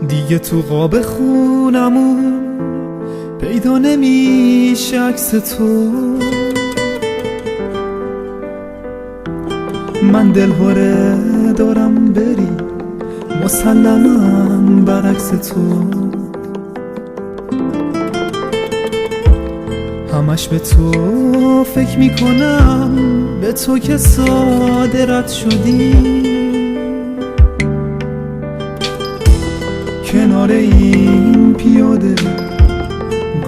دیگه تو قاب خونمون پیدا نمیشه عکس تو. من دلهوره دارم بری، مسلماً برعکس تو. همش به تو فکر میکنم، به تو که ساده رد شدی، کنار این پیاده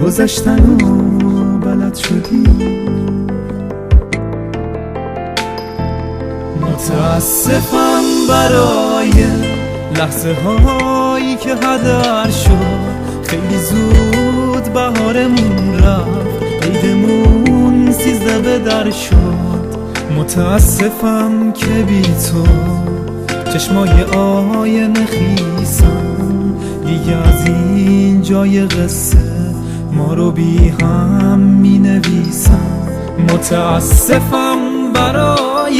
گذشتن و بلد شدی. متاسفم برای لحظه هایی که هدر شد، خیلی زود بهارمون رفت، عیدمون 13 به در شد. متاسفم که بی تو چشمای آینه خیسم، دیگه از این جای قصه ما رو بی هم می نویسم. متاسفم برای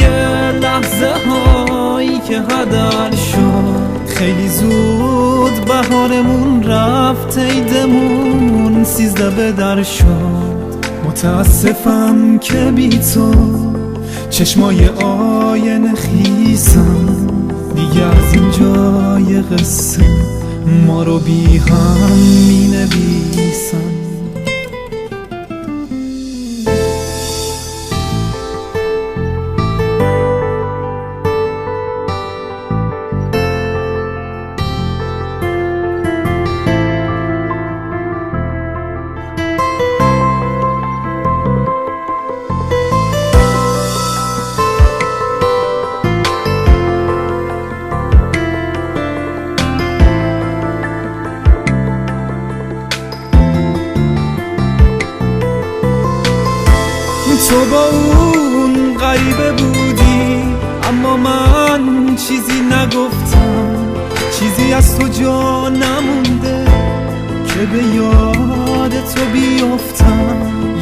لحظه هایی که هدر شد، خیلی زود بهارمون رفت، عیدمون 13 به در شد. متاسفم که بی تو چشمای آینه خیسم، دیگه از این جای قصه ما رو بی هم می نویسم. تو با اون غریبه بودی، اما من چیزی نگفتم، چیزی از تو جا نمونده که به یاد تو بیفتم.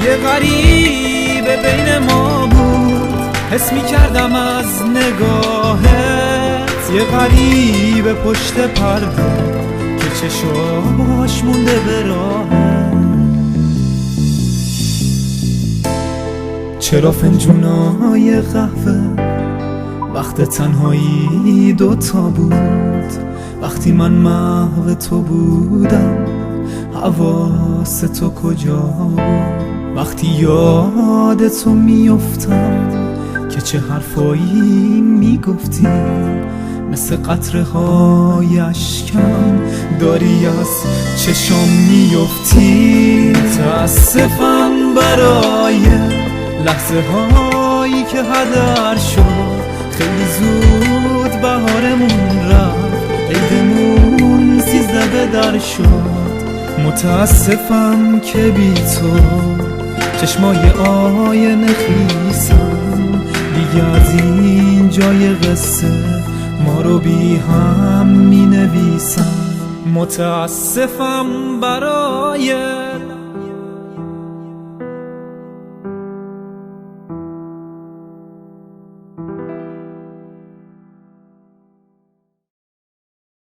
یه غریبه بین ما بود، حس می‌کردم از نگاهت، یه غریبه پشت پرده که چشاش مونده به راهت. چرا فنجونای قهوه وقت تنهایی دوتا بود، وقتی من محو تو بودم حواس تو کجا بود؟ وقتی یاد تو میفتم که چه حرفایی میگفتی، مثل قطره های اشکم داری از چشام میفتی. متاسفم برای لحظه هایی که هدر شد، خیلی زود بهارمون رفت، عیدمون 13 به در شد. متاسفم که بی تو چشمای آینه خیسم، دیگه از این جای قصه ما رو بی هم می نویسم. متاسفم برای